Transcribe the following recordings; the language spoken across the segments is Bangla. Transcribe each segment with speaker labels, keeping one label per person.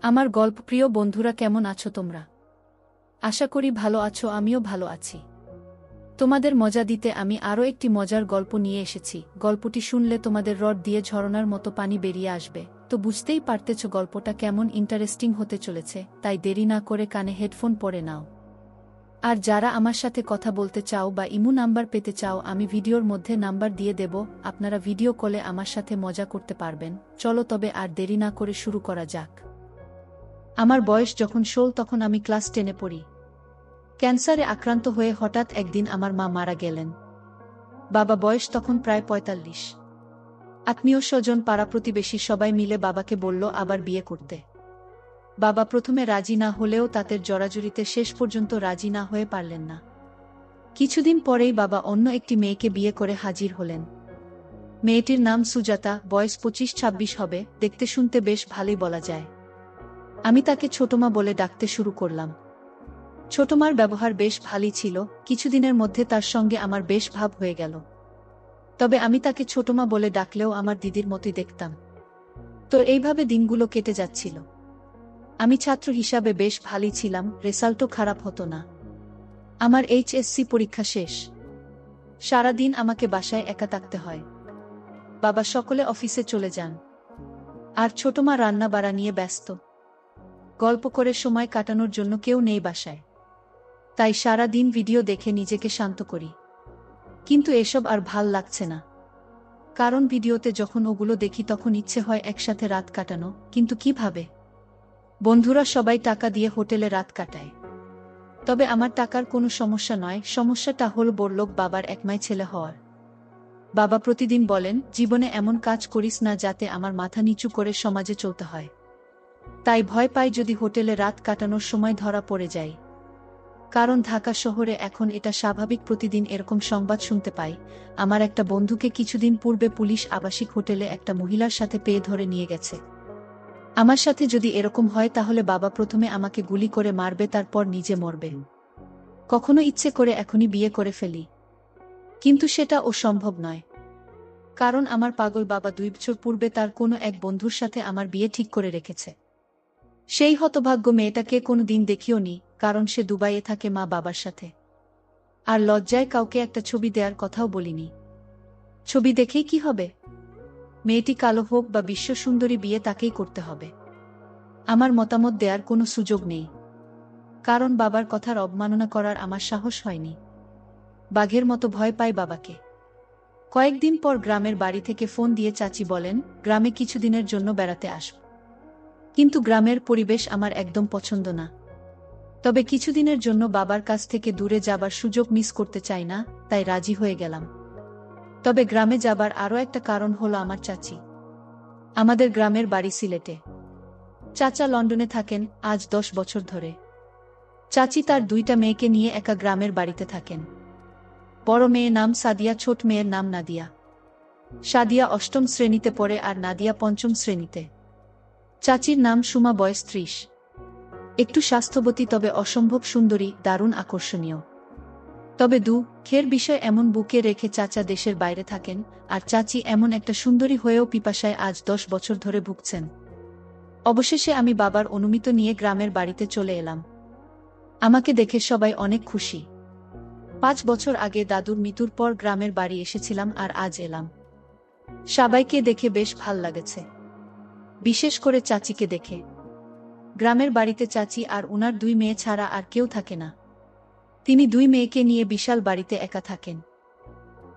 Speaker 1: আমার গল্পপ্রিয় বন্ধুরা, কেমন আছো তোমরা? আশা করি ভালো আছো, আমিও ভালো আছি। তোমাদের মজা দিতে আমি আরও একটি মজার গল্প নিয়ে এসেছি। গল্পটি শুনলে তোমাদের রড দিয়ে ঝরনার মতো পানি বেরিয়ে আসবে। তো বুঝতেই পারতেছ গল্পটা কেমন ইন্টারেস্টিং হতে চলেছে, তাই দেরি না করে কানে হেডফোন পরে নাও। আর যারা আমার সাথে কথা বলতে চাও বা ইমো নাম্বার পেতে চাও, আমি ভিডিওর মধ্যে নাম্বার দিয়ে দেব, আপনারা ভিডিও কলে আমার সাথে মজা করতে পারবেন। চলো তবে আর দেরি না করে শুরু করা যাক। আমার বয়স যখন 16, তখন আমি ক্লাস 10-এ পড়ি। ক্যান্সারে আক্রান্ত হয়ে হঠাৎ একদিন আমার মা মারা গেলেন। বাবা বয়স তখন প্রায় 45। আত্মীয় স্বজন, পাড়া প্রতিবেশী সবাই মিলে বাবাকে বলল আবার বিয়ে করতে। বাবা প্রথমে রাজি না হলেও তাদের জড়াজড়িতে শেষ পর্যন্ত রাজি না হয়ে পারলেন না। কিছুদিন পরেই বাবা অন্য একটি মেয়েকে বিয়ে করে হাজির হলেন। মেয়েটির নাম সুজাতা, বয়স 25-26 হবে, দেখতে শুনতে বেশ ভালোই বলা যায়। আমি তাকে ছোটমা বলে ডাকতে শুরু করলাম। ছোটমার ব্যবহার বেশ ভালোই ছিল, কিছুদিনের মধ্যে তার সঙ্গে আমার বেশ ভাব হয়ে গেল। তবে আমি তাকে ছোটমা বলে ডাকলেও আমার দিদির মতোই দেখতাম। তো এইভাবে দিনগুলো কেটে যাচ্ছিল। আমি ছাত্র হিসাবে বেশ ভালোই ছিলাম, রেজাল্টও খারাপ হতো না। আমার এইচএসসি পরীক্ষা শেষ। সারাদিন আমাকে বাসায় একা থাকতে হয়। বাবা সকলে অফিসে চলে যান, আর ছোটমা রান্না বাড়া নিয়ে ব্যস্ত। গল্প করে সময় কাটানোর জন্য কেউ নেই বাসায়। তাই সারা দিন ভিডিও দেখে নিজেকে শান্ত করি। কিন্তু এসব আর ভাল লাগছে না। কারণ ভিডিওতে যখন ওগুলো দেখি তখন ইচ্ছে হয় একসাথে রাত কাটানো, কিন্তু কিভাবে? বন্ধুরা সবাই টাকা দিয়ে হোটেলে রাত কাটায়। তবে আমার টাকার কোনো সমস্যা নয়, সমস্যাটা হল বড়লোক বাবার একমাই ছেলে হওয়ার। বাবা প্রতিদিন বলেন, জীবনে এমন কাজ করিস না যাতে আমার মাথা নিচু করে সমাজে চলতে হয়। তাই ভয় পাই যদি হোটেলে রাত কাটানোর সময় ধরা পড়ে যায়। কারণ ঢাকা শহরে এখন এটা স্বাভাবিক, প্রতিদিন এরকম সংবাদ শুনতে পাই। আমার একটা বন্ধুকে কিছুদিন পূর্বে পুলিশ আবাসিক হোটেলে একটা মহিলার সাথে পেয়ে ধরে নিয়ে গেছে। আমার সাথে যদি এরকম হয় তাহলে বাবা প্রথমে আমাকে গুলি করে মারবে, তারপর নিজে মরবে। কখনো ইচ্ছে করে এখনই বিয়ে করে ফেলি, কিন্তু সেটা ও সম্ভব নয়। কারণ আমার পাগল বাবা 2 বছর পূর্বে তার কোনো এক বন্ধুর সাথে আমার বিয়ে ঠিক করে রেখেছে। সেই হতভাগ্য মেয়েটাকে কোনো দিন দেখিও নি, কারণ সে দুবাইয়ে থাকে মা বাবার সাথে। আর লজ্জায় কাউকে একটা ছবি দেওয়ার কথাও বলিনি। ছবি দেখেই কি হবে? মেয়েটি কালো হোক বা বিশ্ব সুন্দরী, বিয়ে তাকেই করতে হবে। আমার মতামত দেওয়ার কোনো সুযোগ নেই, কারণ বাবার কথার অবমাননা করার আমার সাহস হয়নি। বাঘের মতো ভয় পাই বাবাকে। কয়েকদিন পর গ্রামের বাড়ি থেকে ফোন দিয়ে চাচি বলেন, গ্রামে কিছুদিনের জন্য বেড়াতে আসব। কিন্তু গ্রামের পরিবেশ আমার একদম পছন্দ না। তবে কিছুদিনের জন্য বাবার কাছ থেকে দূরে যাবার সুযোগ মিস করতে চাই না, তাই রাজি হয়ে গেলাম। তবে গ্রামে যাবার আরও একটা কারণ হলো আমার চাচি। আমাদের গ্রামের বাড়ি সিলেটে। চাচা লন্ডনে থাকেন আজ 10 বছর ধরে। চাচি তার 2টা মেয়েকে নিয়ে একা গ্রামের বাড়িতে থাকেন। বড় মেয়ের নাম সাদিয়া, ছোট মেয়ের নাম নাদিয়া। সাদিয়া 8ম শ্রেণীতে পড়ে আর নাদিয়া 5ম শ্রেণীতে। চাচির নাম সুমা, বয়স 30। একটু স্বাস্থ্যবতী, তবে অসম্ভব সুন্দরী, দারুণ আকর্ষণীয়। তবে দুঃখের বিষয়, এমন বুকে রেখে চাচা দেশের বাইরে থাকেন, আর চাচি এমন একটা সুন্দরী হয়েও পিপাসায় আজ 10 বছর ধরে ভুগছেন। অবশেষে আমি বাবার অনুমতি নিয়ে গ্রামের বাড়িতে চলে এলাম। আমাকে দেখে সবাই অনেক খুশি। 5 বছর আগে দাদুর মৃত্যুর পর গ্রামের বাড়ি এসেছিলাম, আর আজ এলাম। সবাইকে দেখে বেশ ভাল লাগছে, বিশেষ করে চাচিকে দেখে। গ্রামের বাড়িতে চাচি আর উনার 2 মেয়ে ছাড়া আর কেউ থাকে না। তিনি 2 মেয়েকে নিয়ে বিশাল বাড়িতে একা থাকেন।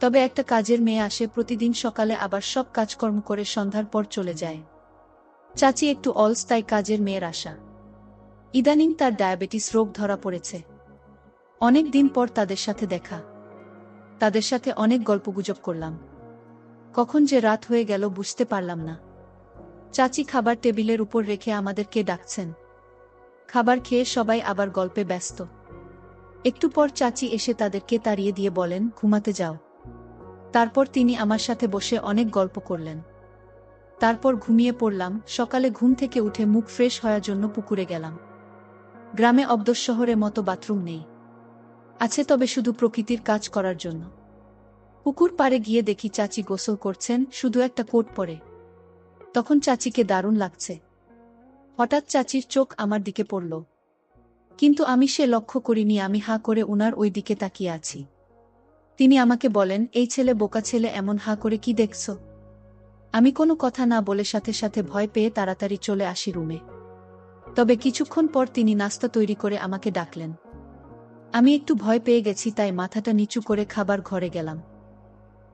Speaker 1: তবে একটা কাজের মেয়ে আসে প্রতিদিন সকালে, আবার সব কাজকর্ম করে সন্ধ্যার পর চলে যায়। চাচি একটু অলস, তাই কাজের মেয়ের আশা। ইদানিং তার ডায়াবেটিস রোগ ধরা পড়েছে। অনেক দিন পর তাদের সাথে দেখা। তাদের সাথে অনেক গল্পগুজব করলাম। কখন যে রাত হয়ে গেল বুঝতে পারলাম না। চাচি খাবার টেবিলের উপর রেখে আমাদেরকে ডাকছেন। খাবার খেয়ে সবাই আবার গল্পে ব্যস্ত। একটু পর চাচি এসে তাদেরকে তাড়িয়ে দিয়ে বলেন, ঘুমাতে যাও। তারপর তিনি আমার সাথে বসে অনেক গল্প করলেন। তারপর ঘুমিয়ে পড়লাম। সকালে ঘুম থেকে উঠে মুখ ফ্রেশ হওয়ার জন্য পুকুরে গেলাম। গ্রামে অবশ্য শহরের মতো বাথরুম নেই, আছে তবে শুধু প্রকৃতির কাজ করার জন্য। পুকুর পাড়ে গিয়ে দেখি চাচি গোসল করছেন, শুধু একটা কোট পরে। তখন চাচিকে দারুণ লাগছে। হঠাৎ চাচির চোখ আমার দিকে পড়ল, কিন্তু আমি সে লক্ষ্য করিনি। আমি হাঁ করে উনার ওই দিকে তাকিয়ে আছি। তিনি আমাকে বলেন, এই ছেলে, বোকা ছেলে, এমন হাঁ করে কি দেখছ? আমি কোনো কথা না বলে সাথে সাথে ভয় পেয়ে তাড়াতাড়ি চলে আসি রুমে। তবে কিছুক্ষণ পর তিনি নাস্তা তৈরি করে আমাকে ডাকলেন। আমি একটু ভয় পেয়ে গেছি, তাই মাথাটা নিচু করে খাবার ঘরে গেলাম।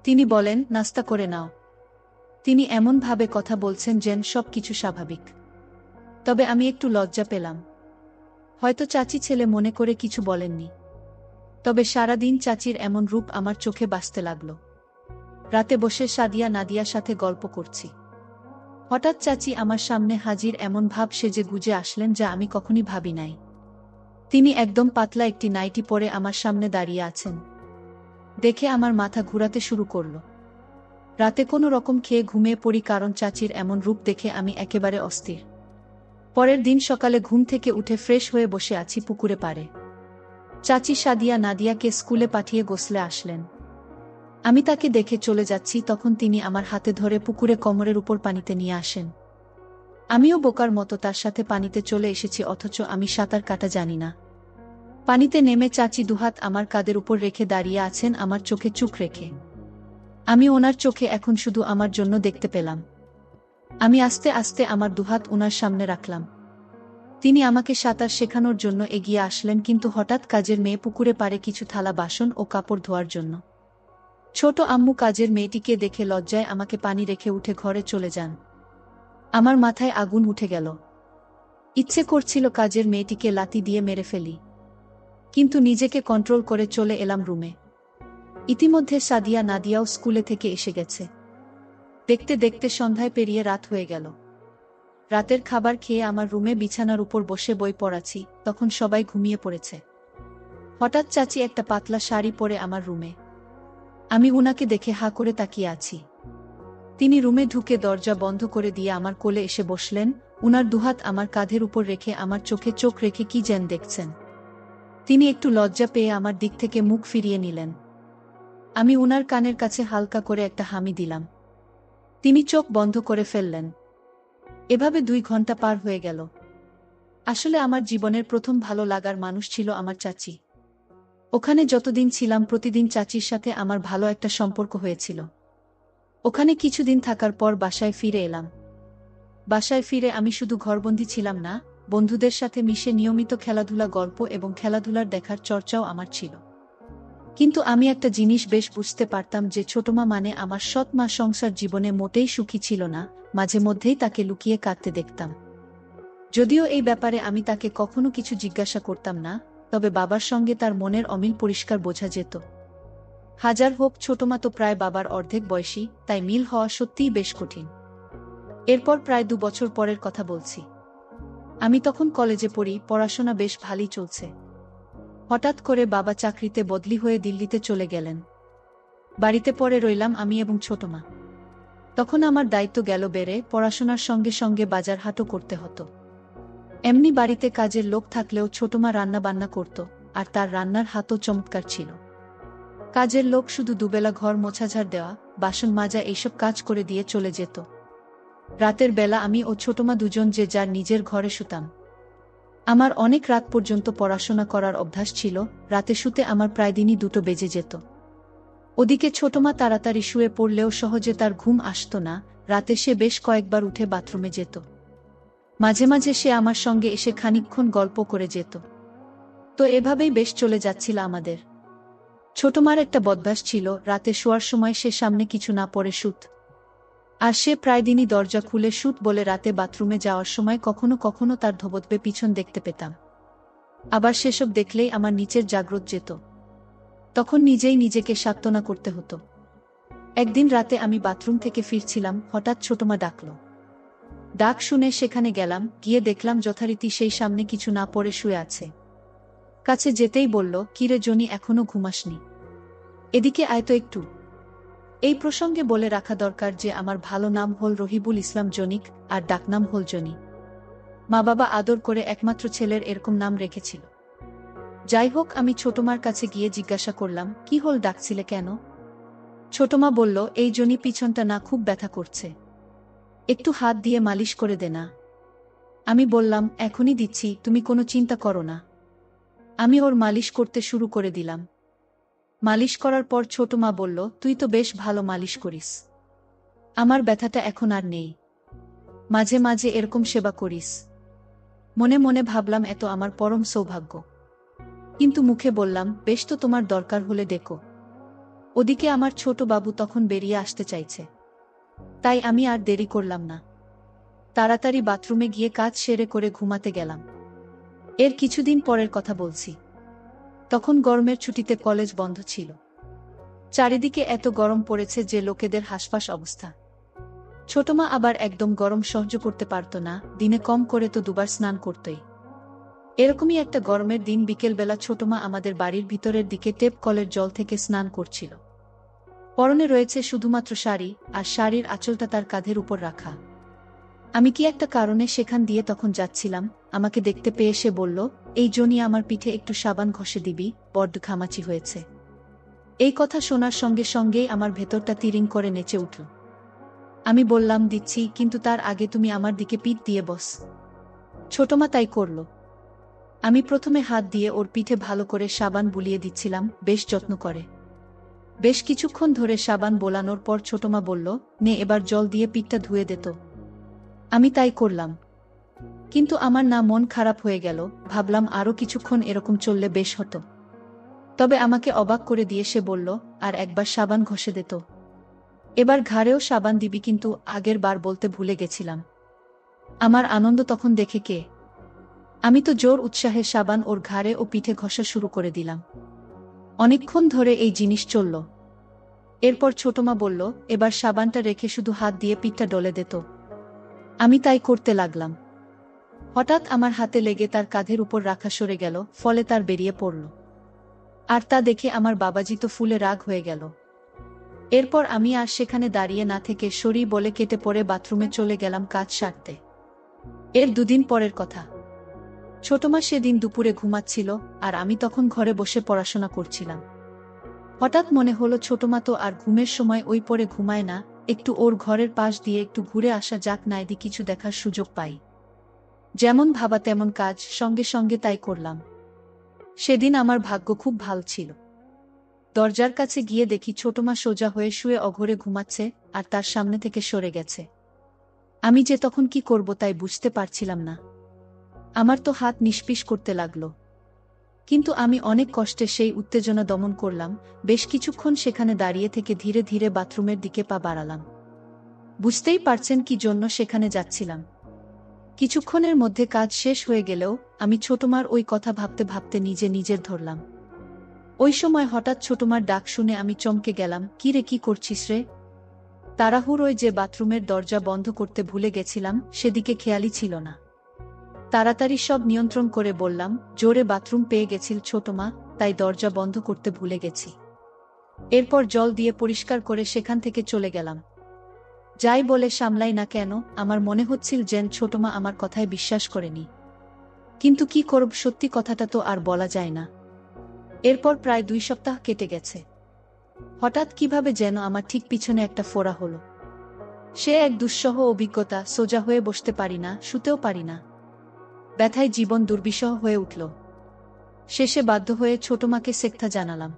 Speaker 1: তিনি বলেন, নাস্তা করে নাও। তিনি এমনভাবে কথা বলছেন যেন সব কিছু স্বাভাবিক। তবে আমি একটু লজ্জা পেলাম। হয়তো চাচি ছেলে মনে করে কিছু বলেননি। তবে সারাদিন চাচির এমন রূপ আমার চোখে বাসতে লাগল। রাতে বসে সাদিয়া নাদিয়ার সাথে গল্প করছি। হঠাৎ চাচি আমার সামনে হাজির, এমন ভাব সেজে গুজে আসলেন যা আমি কখনই ভাবি নাই। তিনি একদম পাতলা একটি নাইটি পরে আমার সামনে দাঁড়িয়ে আছেন। দেখে আমার মাথা ঘুরাতে শুরু করল। রাতে কোনো রকম খেয়ে ঘুমিয়ে পড়ি, কারণ চাচির এমন রূপ দেখে আমি একেবারে অস্থির। পরের দিন সকালে ঘুম থেকে উঠে ফ্রেশ হয়ে বসে আছি পুকুরে পাড়ে। চাচি সাদিয়া নাদিয়াকে স্কুলে পাঠিয়ে গোসলে আসলেন। আমি তাকে দেখে চলে যাচ্ছি, তখন তিনি আমার হাতে ধরে পুকুরে কোমরের উপর পানিতে নিয়ে আসেন। আমিও বোকার মতো তার সাথে পানিতে চলে এসেছি, অথচ আমি সাঁতার কাটা জানি না। পানিতে নেমে চাচি দুহাত আমার কাঁধের উপর রেখে দাঁড়িয়ে আছেন, আমার চোখে চোখ রেখে। আমি ওনার চোখে এখন শুধু আমার জন্য দেখতে পেলাম। আমি আস্তে আস্তে আমার দুহাত ওনার সামনে রাখলাম। তিনি আমাকে সাঁতার শেখানোর জন্য এগিয়ে আসলেন, কিন্তু হঠাৎ কাজের মেয়ে পুকুরে পাড়ে কিছু থালা বাসন ও কাপড় ধোয়ার জন্য। ছোট আম্মু কাজের মেয়েটিকে দেখে লজ্জায় আমাকে পানি রেখে উঠে ঘরে চলে যান। আমার মাথায় আগুন উঠে গেল। ইচ্ছে করছিল কাজের মেয়েটিকে লাথি দিয়ে মেরে ফেলি, কিন্তু নিজেকে কন্ট্রোল করে চলে এলাম রুমে। ইতিমধ্যে সাদিয়া নাদিয়াও স্কুলে থেকে এসে গেছে। দেখতে দেখতে সন্ধ্যায় পেরিয়ে রাত হয়ে গেল। রাতের খাবার খেয়ে আমার রুমে বিছানার উপর বসে বই পড়াচ্ছি, তখন সবাই ঘুমিয়ে পড়েছে। হঠাৎ চাচি একটা পাতলা শাড়ি পরে আমার রুমে। আমি উনাকে দেখে হাঁ করে তাকিয়ে আছি। তিনি রুমে ঢুকে দরজা বন্ধ করে দিয়ে আমার কোলে এসে বসলেন। উনার দুহাত আমার কাঁধের উপর রেখে আমার চোখে চোখ রেখে কি যেন দেখছেন। তিনি একটু লজ্জা পেয়ে আমার দিক থেকে মুখ ফিরিয়ে নিলেন। আমি উনার কানের কাছে হালকা করে একটা হামি দিলাম। তিনি চোখ বন্ধ করে ফেললেন। এভাবে 2 ঘন্টা পার হয়ে গেল। আসলে আমার জীবনের প্রথম ভালো লাগার মানুষ ছিল আমার চাচি। ওখানে যতদিন ছিলাম প্রতিদিন চাচির সাথে আমার ভালো একটা সম্পর্ক হয়েছিল। ওখানে কিছুদিন থাকার পর বাসায় ফিরে এলাম। বাসায় ফিরে আমি শুধু ঘরবন্দি ছিলাম না, বন্ধুদের সাথে মিশে নিয়মিত খেলাধুলা, গল্প এবং খেলাধুলার দেখার চর্চাও আমার ছিল। কিন্তু আমি একটা জিনিস বেশ বুঝতে পারতাম যে ছোটমা মানে আমার সৎ মা সংসার জীবনে মোটেই সুখী ছিল না। মাঝে মধ্যেই তাকে লুকিয়ে কাঁদতে দেখতাম। যদিও এই ব্যাপারে আমি তাকে কখনো কিছু জিজ্ঞাসা করতাম না, তবে বাবার সঙ্গে তার মনের অমিল পরিষ্কার বোঝা যেত। হাজার হোক, ছোটমা তো প্রায় বাবার অর্ধেক বয়সী, তাই মিল হওয়া সত্যিই বেশ কঠিন। এরপর প্রায় 2 বছর পরের কথা বলছি। আমি তখন কলেজে পড়ি, পড়াশোনা বেশ ভালোই চলছে। হঠাৎ করে বাবা চাকরিতে বদলি হয়ে দিল্লিতে চলে গেলেন। বাড়িতে পড়ে রইলাম আমি এবং ছোটমা। তখন আমার দায়িত্ব গেল বেড়ে, পড়াশোনার সঙ্গে সঙ্গে বাজার হাটও করতে হতো। এমনি বাড়িতে কাজের লোক থাকলেও ছোটমা রান্না বান্না করত, আর তার রান্নার হাতও চমৎকার ছিল। কাজের লোক শুধু দুবেলা ঘর মোছাঝাড় দেওয়া, বাসন মাজা এইসব কাজ করে দিয়ে চলে যেত। রাতের বেলা আমি ও ছোটমা দুজন যে যার নিজের ঘরে শুতাম। আমার অনেক রাত পর্যন্ত পড়াশোনা করার অভ্যাস ছিল। রাতে শুতে আমার প্রায় দিনই 2টো বেজে যেত। ওদিকে ছোটমা তাড়াতাড়ি শুয়ে পড়লেও সহজে তার ঘুম আসত না। রাতে সে বেশ কয়েকবার উঠে বাথরুমে যেত। মাঝে মাঝে সে আমার সঙ্গে এসে খানিকক্ষণ গল্প করে যেত। তো এভাবেই বেশ চলে যাচ্ছিল আমাদের। ছোটমার একটা বদভ্যাস ছিল, রাতে শোয়ার সময় সে সামনে কিছু না পড়ে শুত। আর সে প্রায় দিনই দরজা খুলে শুট বলে রাতে বাথরুমে যাওয়ার সময় কখনো কখনো তার ধোবতবে পিছন দেখতে পেতাম। আবার সেসব দেখলেই আমার নিচের জাগ্রত যেত। তখন নিজেই নিজেকে সান্ত্বনা করতে হতো। একদিন রাতে আমি বাথরুম থেকে ফিরছিলাম, হঠাৎ ছোটমা ডাকল। ডাক শুনে সেখানে গেলাম, গিয়ে দেখলাম যথারীতি সেই সামনে কিছু না পড়ে শুয়ে আছে। কাছে যেতেই বলল, কিরে জনি, এখনো ঘুমাসনি? এদিকে আয় তো একটু। এই প্রসঙ্গে বলে রাখা দরকার যে আমার ভালো নাম হল রহিবুল ইসলাম জনিক, আর ডাকনাম হল জনি। মা বাবা আদর করে একমাত্র ছেলের এরকম নাম রেখেছিল। যাই হোক, আমি ছোটমার কাছে গিয়ে জিজ্ঞাসা করলাম, কি হল, ডাকছিলে কেন? ছোটমা বলল, এই জনি পিছনটা না খুব ব্যথা করছে, একটু হাত দিয়ে মালিশ করে দে না। আমি বললাম, এখনই দিচ্ছি, তুমি কোনো চিন্তা করো না। আমি ওর মালিশ করতে শুরু করে দিলাম। মালিশ করার পর ছোট মা বলল, তুই তো বেশ ভালো মালিশ করিস। আমার ব্যথাটা এখন আর নেই। মাঝে মাঝে এরকম সেবা করিস। মনে মনে ভাবলাম এত আমার পরম সৌভাগ্য। কিন্তু মুখে বললাম, বেশ তো, তোমার দরকার হলে ডেকো। ওদিকে আমার ছোট বাবু তখন বেরিয়ে আসতে চাইছে। তাই আমি আর দেরি করলাম না। তাড়াতাড়ি বাথরুমে গিয়ে কাজ সেরে করে ঘুমাতে গেলাম। এর কিছুদিন পরের কথা বলছি। তখন গরমের ছুটিতে কলেজ বন্ধ ছিল। চারিদিকে এত গরম পড়েছে যে লোকেদের হাসফাস অবস্থা। ছোটমা আবার একদম গরম সহ্য করতে পারত না, দিনে কম করে তো দুবার স্নান করতই। এরকমই একটা গরমের দিন বিকেলবেলা ছোটমা আমাদের বাড়ির ভিতরের দিকে টেপ কলের জল থেকে স্নান করছিল। পরনে রয়েছে শুধুমাত্র শাড়ি, আর শাড়ির আঁচলটা তার কাঁধের উপর রাখা। আমি কি একটা কারণে সেখান দিয়ে তখন যাচ্ছিলাম, আমাকে দেখতে পেয়ে সে বলল, এই জন্যই আমার পিঠে একটু সাবান ঘষে দিবি, বড্ড ঘামাচি হয়েছে। এই কথা শোনার সঙ্গে সঙ্গেই আমার ভেতরটা তিরিং করে নেচে উঠল। আমি বললাম, দিচ্ছি, কিন্তু তার আগে তুমি আমার দিকে পিঠ দিয়ে বস। ছোটমা তাই করল। আমি প্রথমে হাত দিয়ে ওর পিঠে ভালো করে সাবান বুলিয়ে দিচ্ছিলাম, বেশ যত্ন করে। বেশ কিছুক্ষণ ধরে সাবান বোলানোর পর ছোটমা বলল, নে এবার জল দিয়ে পিঠটা ধুয়ে দে তো। আমি তাই করলাম। কিন্তু আমার না মন খারাপ হয়ে গেল, ভাবলাম আরও কিছুক্ষণ এরকম চললে বেশ হতো। তবে আমাকে অবাক করে দিয়ে সে বলল, আর একবার সাবান ঘষে দে তো। এবার ঘাড়েও সাবান দিবি, কিন্তু আগের বার বলতে ভুলে গেছিলাম। আমার আনন্দ তখন দেখে কে! আমি তো জোর উৎসাহে সাবান ওর ঘাড়ে ও পিঠে ঘষা শুরু করে দিলাম। অনেকক্ষণ ধরে এই জিনিস চলল। এরপর ছোটমা বলল, এবার সাবানটা রেখে শুধু হাত দিয়ে পিঠটা ডলে দে তো। আমি তাই করতে লাগলাম। হঠাৎ আমার হাতে লেগে তার কাঁধের উপর রাখা সরে গেল, ফলে তার বেরিয়ে পড়ল। আর তা দেখে আমার বাবাজি তো ফুলে রাগ হয়ে গেল। এরপর আমি আর সেখানে দাঁড়িয়ে না থেকে সরি বলে কেটে পড়ে বাথরুমে চলে গেলাম কাজ সারতে। এর দুদিন পরের কথা। ছোটমা সেদিন দুপুরে ঘুমাচ্ছিল, আর আমি তখন ঘরে বসে পড়াশোনা করছিলাম। হঠাৎ মনে হলো, ছোটমা তো আর ঘুমের সময় ওই পড়ে ঘুমায় না, একটু ওর ঘরের পাশ দিয়ে একটু ঘুরে আসা যাক, নাইদি কিছু দেখার সুযোগ পাই। যেমন ভাবা তেমন কাজ, সঙ্গে সঙ্গে তাই করলাম। সেদিন আমার ভাগ্য খুব ভালো ছিল। দরজার কাছে গিয়ে দেখি ছোটমা সোজা হয়ে শুয়ে অঘরে ঘুমাচ্ছে, আর তার সামনে থেকে সরে গেছে। আমি যে তখন কি করব তাই বুঝতে পারছিলাম না। আমার তো হাত নিষ্পিস করতে লাগলো। কিন্তু আমি অনেক কষ্টে সেই উত্তেজনা দমন করলাম। বেশ কিছুক্ষণ সেখানে দাঁড়িয়ে থেকে ধীরে ধীরে বাথরুমের দিকে পা বাড়ালাম। বুঝতেই পারছেন কি জন্য সেখানে যাচ্ছিলাম। কিছুক্ষণের মধ্যে কাজ শেষ হয়ে গেলেও আমি ছোটমার ওই কথা ভাবতে ভাবতে নিজের ধরলাম। ওই সময় হঠাৎ ছোটমার ডাক শুনে আমি চমকে গেলাম, কি রে, কি করছিস রে? তাড়াহুড়োয় যে বাথরুমের দরজা বন্ধ করতে ভুলে গেছিলাম সেদিকে খেয়ালই ছিল না। তাড়াতাড়ি সব নিয়ন্ত্রণ করে বললাম, জোরে বাথরুম পেয়ে গেছিল ছোটমা, তাই দরজা বন্ধ করতে ভুলে গেছি। এরপর জল দিয়ে পরিষ্কার করে সেখান থেকে চলে গেলাম। যাই বলে সামলাই না কেন, আমার মনে হচ্ছিল যেন ছোটমা আমার কথায় বিশ্বাস করেনি। কিন্তু কি করব, সত্যি কথাটা তো আর বলা যায় না। এরপর প্রায় 2 সপ্তাহ কেটে গেছে। হঠাৎ কিভাবে যেন আমার ঠিক পিছনে একটা ফোড়া হলো। সে এক দুঃসহ অভিজ্ঞতা, সোজা হয়ে বসতে পারি না, শুতেও পারি না। ব্যথায় জীবন দুর্বিষহ হয়ে উঠল। শেষে বাধ্য হয়ে ছোটমাকে সেকথা জানালাম।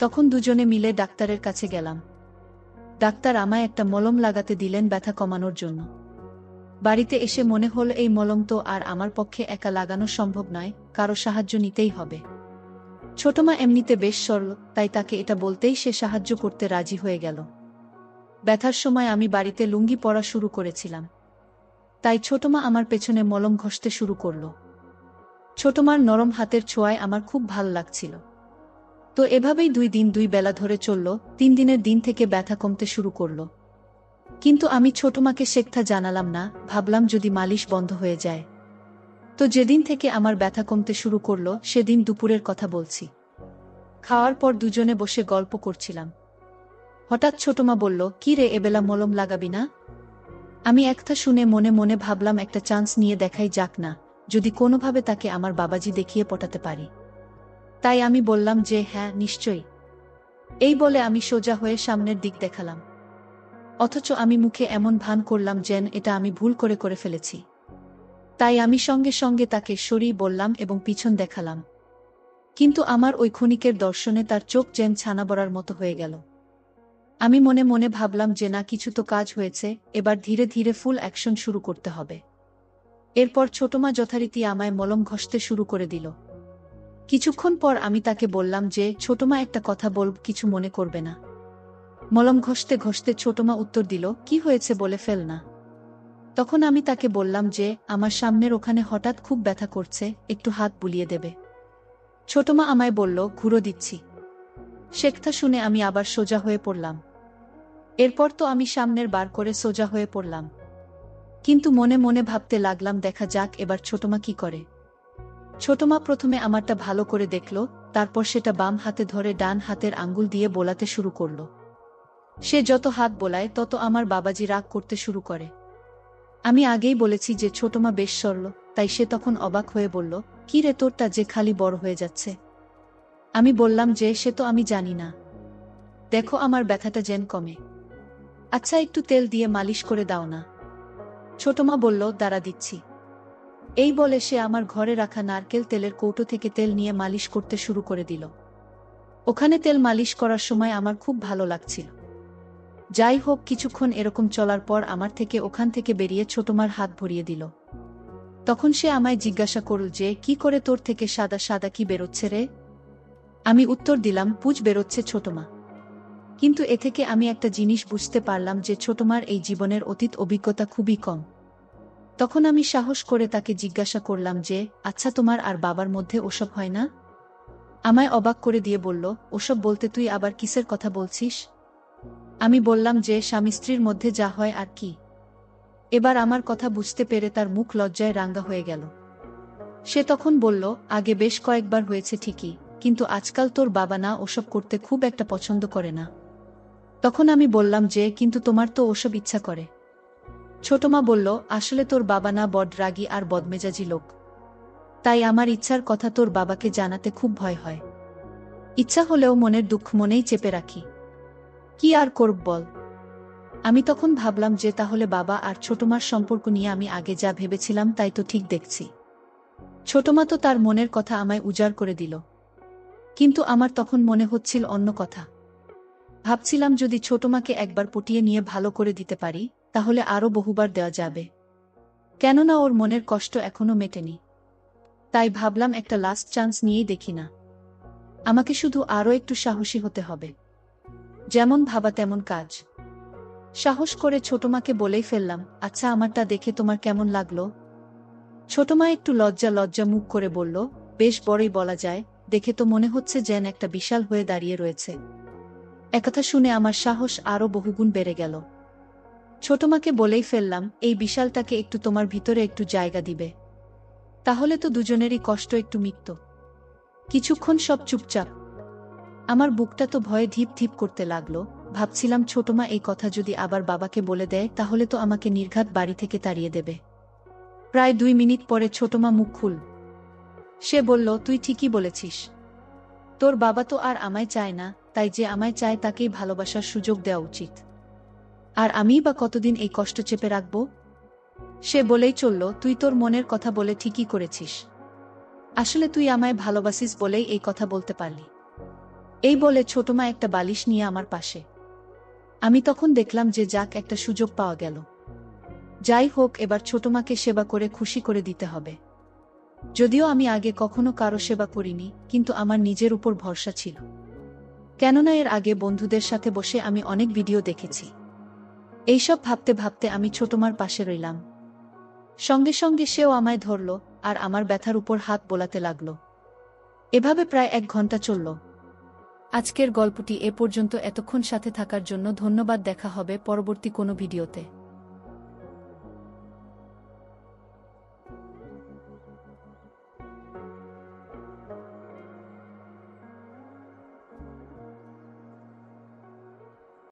Speaker 1: তখন দুজনে মিলে ডাক্তারের কাছে গেলাম। ডাক্তার আমায় একটা মলম লাগাতে দিলেন ব্যথা কমানোর জন্য। বাড়িতে এসে মনে হল এই মলম তো আর আমার পক্ষে একা লাগানো সম্ভব নয়, কারো সাহায্য নিতেই হবে। ছোটমা এমনিতে বেশ সরল, তাই তাকে এটা বলতেই সে সাহায্য করতে রাজি হয়ে গেল। ব্যথার সময় আমি বাড়িতে লুঙ্গি পরা শুরু করেছিলাম। তাই ছোটমা আমার পেছনে মলম ঘষতে শুরু করল। ছোটমার নরম হাতের ছোঁয়ায় আমার খুব ভাল লাগছিল। তো এভাবেই 2 দিন 2 বেলা ধরে চলল। 3 দিনের দিন থেকে ব্যথা কমতে শুরু করল। কিন্তু আমি ছোটমাকে সেকথা জানালাম না, ভাবলাম যদি মালিশ বন্ধ হয়ে যায়। তো যেদিন থেকে আমার ব্যথা কমতে শুরু করল সেদিন দুপুরের কথা বলছি। খাওয়ার পর দুজনে বসে গল্প করছিলাম। হঠাৎ ছোটমা বলল, কি রে, এবেলা মলম লাগাবি না? আমি একটা শুনে মনে মনে ভাবলাম একটা চান্স নিয়ে দেখাই যাক না, যদি কোনোভাবে তাকে আমার বাবাজি দেখিয়ে পটাতে পারি। তাই আমি বললাম যে হ্যাঁ, নিশ্চয়ই। এই বলে আমি সোজা হয়ে সামনের দিক দেখালাম। অথচ আমি মুখে এমন ভান করলাম যেন এটা আমি ভুল করে ফেলেছি। তাই আমি সঙ্গে সঙ্গে তাকে সরিয়ে বললাম এবং পিছন দেখালাম। কিন্তু আমার ওই ক্ষণিকের দর্শনে তার চোখ যেন ছানা বড়ার মতো হয়ে গেল। আমি মনে মনে ভাবলাম যে না, কিছু তো কাজ হয়েছে, এবার ধীরে ধীরে ফুল অ্যাকশন শুরু করতে হবে। এরপর ছোটমা যথারীতি আমায় মলম ঘষতে শুরু করে দিল। কিছুক্ষণ পর আমি তাকে বললাম যে, ছোটমা একটা কথা বলব, কিছু মনে করবে না। মলম ঘষতে ঘষতে ছোটমা উত্তর দিল, কি হয়েছে বলে ফেল না। তখন আমি তাকে বললাম যে, আমার সামনের ওখানে হঠাৎ খুব ব্যথা করছে, একটু হাত বুলিয়ে দেবে। ছোটমা আমায় বলল, ঘুরো দিচ্ছি। সে কথা শুনে আমি আবার সোজা হয়ে পড়লাম। এরপর তো আমি সামনের বার করে সোজা হয়ে পড়লাম, কিন্তু মনে মনে ভাবতে লাগলাম দেখা যাক এবার ছোটমা কি করে। ছোটমা প্রথমে আমারটা ভালো করে দেখল, তারপর সেটা বাম হাতে ধরে ডান হাতের আঙ্গুল দিয়ে বোলাতে শুরু করল। সে যত হাত বোলায় তত আমার বাবাজি রাগ করতে শুরু করে। আমি আগেই বলেছি যে ছোটমা বেশ সরল, তাই সে তখন অবাক হয়ে বলল, কি রে, তোরটা যে খালি বড় হয়ে যাচ্ছে। আমি বললাম যে, সে তো আমি জানি না, দেখো আমার ব্যথাটা যেন কমে। আচ্ছা, একটু তেল দিয়ে মালিশ করে দাও না। ছোটমা বলল, দাঁড়া দিচ্ছি। এই বলে সে আমার ঘরে রাখা নারকেল তেলের কৌটো থেকে তেল নিয়ে মালিশ করতে শুরু করে দিল। ওখানে তেল মালিশ করার সময় আমার খুব ভালো লাগছিল। যাই হোক, কিছুক্ষণ এরকম চলার পর আমার থেকে ওখান থেকে বেরিয়ে ছোটমার হাত ভরিয়ে দিল। তখন সে আমায় জিজ্ঞাসা করল যে, কি করে তোর থেকে সাদা সাদা কি বেরোচ্ছে রে? আমি উত্তর দিলাম, পুঁজ বেরোচ্ছে ছোটমা। কিন্তু এ থেকে আমি একটা জিনিস বুঝতে পারলাম যে ছোটমার এই জীবনের অতীত অভিজ্ঞতা খুবই কম। তখন আমি সাহস করে তাকে জিজ্ঞাসা করলাম যে, আচ্ছা, তোমার আর বাবার মধ্যে ওসব হয় না? আমায় অবাক করে দিয়ে বলল, ওসব বলতে তুই আবার কিসের কথা বলছিস? আমি বললাম যে, স্বামী স্ত্রীর মধ্যে যা হয় আর কি। এবার আমার কথা বুঝতে পেরে তার মুখ লজ্জায় রাঙ্গা হয়ে গেল। সে তখন বলল, আগে বেশ কয়েকবার হয়েছে ঠিকই, কিন্তু আজকাল তোর বাবা না ওসব করতে খুব একটা পছন্দ করে না। তখন আমি বললাম যে, কিন্তু তোমার তো ওসব ইচ্ছা করে। ছোটমা বলল, আসলে তোর বাবা না বড রাগী আর বদমেজাজি লোক, তাই আমার ইচ্ছার কথা তোর বাবাকে জানাতে খুব ভয় হয়। ইচ্ছা হলেও মনের দুঃখ মনেই চেপে রাখি, কি আর করব বল। আমি তখন ভাবলাম যে তাহলে বাবা আর ছোটমার সম্পর্ক নিয়ে আমি আগে যা ভেবেছিলাম তাই তো ঠিক দেখছি। ছোটমা তো তার মনের কথা আমায় উজাড় করে দিল, কিন্তু আমার তখন মনে হচ্ছিল অন্য কথা। ভাবছিলাম যদি ছোটমাকে একবার পটিয়ে নিয়ে ভালো করে দিতে পারি, তাহলে আরও বহুবার দেওয়া যাবে, কেননা ওর মনের কষ্ট এখনো মেটেনি। তাই ভাবলাম একটা লাস্ট চান্স নিয়েই দেখি না। আমাকে শুধু আরও একটু সাহসী হতে হবে। যেমন ভাবা তেমন কাজ। সাহস করে ছোটমাকে বলেই ফেললাম, আচ্ছা, আমারটা দেখে তোমার কেমন লাগলো? ছোটমা একটু লজ্জা লজ্জা মুখ করে বলল, বেশ বড়ই বলা যায়, দেখে তো মনে হচ্ছে যেন একটা বিশাল হয়ে দাঁড়িয়ে রয়েছে। একথা শুনে আমার সাহস আরও বহুগুণ বেড়ে গেল। ছোটমাকে বলেই ফেললাম, এই বিশালটাকে একটু তোমার ভিতরে একটু জায়গা দিবে, তাহলে তো দুজনেরই কষ্ট একটু মিটত। কিছুক্ষণ সব চুপচাপ। আমার বুকটা তো ভয়ে ধীপ ধীপ করতে লাগলো। ভাবছিলাম ছোটমা এই কথা যদি আবার বাবাকে বলে দেয় তাহলে তো আমাকে নির্ঘাত বাড়ি থেকে তাড়িয়ে দেবে। প্রায় 2 মিনিট পরে ছোটমা মুখ খুল। সে বলল, তুই ঠিকই বলেছিস, তোর বাবা তো আর আমায় চায় না, তাই যে আমায় চায় তাকেই ভালোবাসার সুযোগ দেওয়া উচিত। আর আমিই বা কতদিন এই কষ্ট চেপে রাখব? সে বলেই চলল, তুই তোর মনের কথা বলে ঠিকই করেছিস। আসলে তুই আমায় ভালোবাসিস বলেই এই কথা বলতে পারলি। এই বলে ছোটমা একটা বালিশ নিয়ে আমার পাশে। আমি তখন দেখলাম যে যাক, একটা সুযোগ পাওয়া গেল। যাই হোক, এবার ছোটমাকে সেবা করে খুশি করে দিতে হবে। যদিও আমি আগে কখনো কারো সেবা করিনি, কিন্তু আমার নিজের উপর ভরসা ছিল, কেননা এর আগে বন্ধুদের সাথে বসে আমি অনেক ভিডিও দেখেছি। এইসব ভাবতে ভাবতে আমি ছোটমার পাশে রইলাম। সঙ্গে সঙ্গে সেও আমায় ধরল আর আমার ব্যথার উপর হাত বোলাতে লাগল। এভাবে প্রায় 1 ঘন্টা চলল। আজকের গল্পটি এ পর্যন্ত। এতক্ষণ সাথে থাকার জন্য ধন্যবাদ। দেখা হবে পরবর্তী কোনো ভিডিওতে।